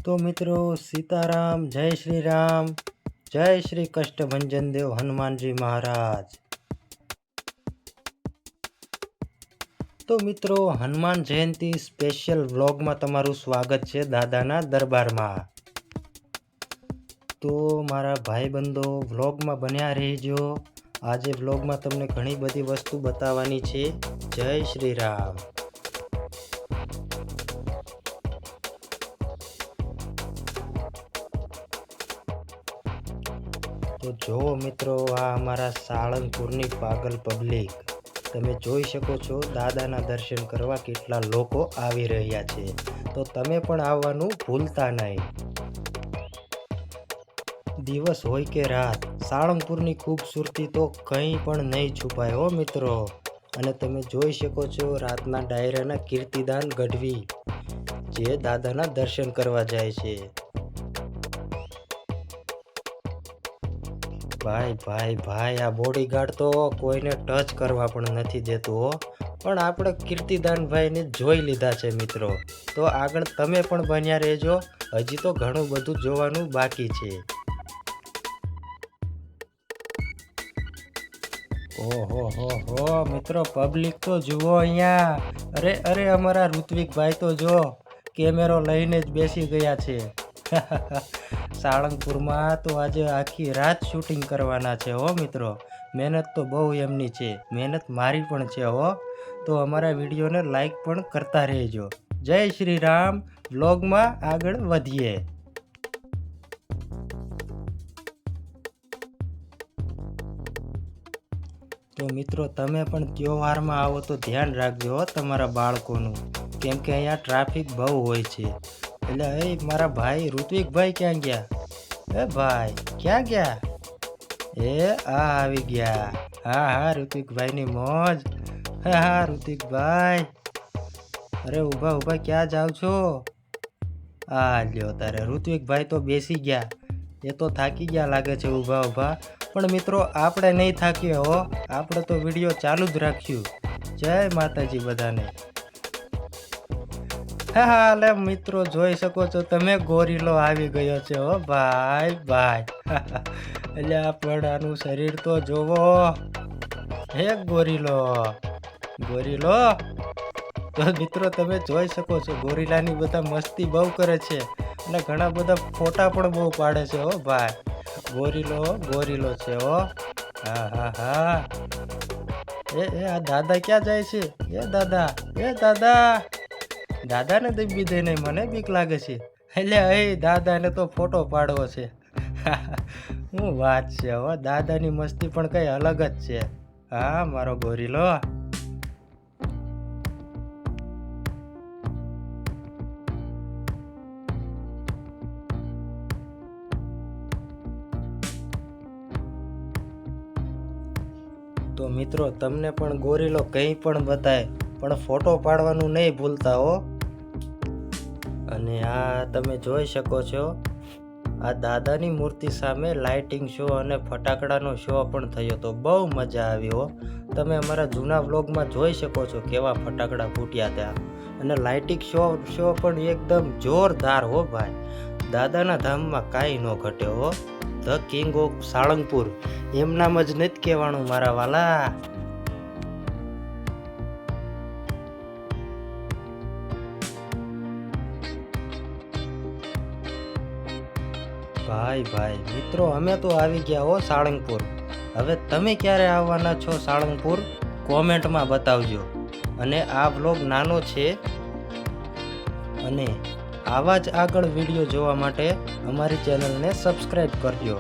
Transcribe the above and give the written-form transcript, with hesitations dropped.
તો મિત્રો સીતારામ, જય શ્રી રામ, જય શ્રી કષ્ટભંજન દેવ હનુમાનજી મહારાજ. તો મિત્રો હનુમાન જયંતિ સ્પેશિયલ વ્લોગમાં તમારું સ્વાગત છે દાદાના દરબારમાં. તો મારા ભાઈબંધો વ્લોગમાં બન્યા રહેજો. આજે વ્લોગમાં તમને ઘણી બધી વસ્તુ બતાવવાની છે. જય શ્રી રામ. તો જુઓ મિત્રો, આ અમારા સાળંગપુરની પાગલ પબ્લિક. તમે જોઈ શકો છો દાદાના દર્શન કરવા કેટલા લોકો આવી રહ્યા છે. તો તમે પણ આવવાનું ભૂલતા નહીં. દિવસ હોય કે રાત, સાળંગપુરની ખૂબસૂરતી તો કંઈ પણ નહીં છુપાય હો મિત્રો. અને તમે જોઈ શકો છો રાતના ડાયરાના કીર્તિદાન ગઢવી જે દાદાના દર્શન કરવા જાય છે. ભાઈ આ બોડીગાર્ડ તો કોઈને ટચ કરવા પણ નથી દેતું હો. પણ આપણે કીર્તિદાનભાઈને જોઈ લીધા છે મિત્રો. તો આગળ તમે પણ બન્યા રહેજો. હજી તો ઘણું બધું જોવાનું બાકી છે. ઓહો મિત્રો, પબ્લિક તો જુઓ અહીંયા. અરે અમારા ઋત્વિકભાઈ તો જો કેમેરો લઈને જ બેસી ગયા છે. સાળંગપુરમાં તો આજે આખી રાત શૂટિંગ કરવાના છે હો મિત્રો. મહેનત તો બહુ એમની છે, મહેનત મારી પણ છે હો. તો અમારા વિડીયોને લાઈક પણ કરતા રહેજો. જય શ્રી રામ. વ્લોગમાં આગળ વધીએ. તો મિત્રો તમે પણ તહેવારમાં આવો તો ધ્યાન રાખજો હો તમારા બાળકોનું, કેમ કે અહીંયા ટ્રાફિક બહુ હોય છે. એટલે મારા ભાઈ ઋત્વિકભાઈ ક્યાં ગયા? ભાઈ ક્યાં ગયા? આ આવી ગયા. હા ઋત્વિકભાઈની મોજ. હા ઋત્વિકભાઈ, અરે ઊભા ક્યાં જાવ છો? લ્યો તારે ઋત્વિકભાઈ તો બેસી ગયા. એ તો થાકી ગયા લાગે છે ઊભા. પણ મિત્રો આપણે નહીં થાકીએ હો. આપણે તો વિડીયો ચાલુ જ રાખ્યું. જય માતાજી બધાને. હા મિત્રો જોઈ શકો છો તમે, ગોરીલો આવી ગયો છે હો ભાઈ. એટલે આ પણ આનું શરીર તો જોવો. હે ગોરીલો. તો મિત્રો તમે જોઈ શકો છો ગોરીલાની બધા મસ્તી બહુ કરે છે અને ઘણા બધા ફોટા પણ બહુ પાડે છે હો ભાઈ. ગોરીલો છે હો. હા આ દાદા ક્યાં જાય છે? દાદાને દબી દે નહીં, મને બીક લાગે છે. એટલે દાદાને તો ફોટો પાડવો છે. શું વાત છે હો, દાદાની મસ્તી પણ કઈ અલગ જ છે. હા મારો ગોરીલો. તો મિત્રો તમને પણ ગોરીલો કંઈ પણ બતાય, પણ ફોટો પાડવાનું નહીં ભૂલતા હો. અને આ તમે જોઈ શકો છો આ દાદાની મૂર્તિ સામે લાઇટિંગ શો અને ફટાકડાનો શો પણ થયો તો બહુ મજા આવી હો. તમે અમારા જૂના વ્લોગમાં જોઈ શકો છો કેવા ફટાકડા ફૂટ્યા હતા. અને લાઇટિંગ શો પણ એકદમ જોરદાર હો ભાઈ. દાદાના ધામમાં કાંઈ ન ઘટે હો. ધ કિંગ ઓફ સાળંગપુર એમ નામ જ નથી કહેવાનું મારા વાલા. ભાઈ મિત્રો અમે તો આવી ગયા હો સાળંગપુર. હવે તમે ક્યારે આવવાના છો સાળંગપુર કોમેન્ટમાં બતાવજો. અને આ વ્લોગ નાનો છે અને આવા જ આગળ વિડીયો જોવા માટે અમારી ચેનલને સબસ્ક્રાઈબ કરજો.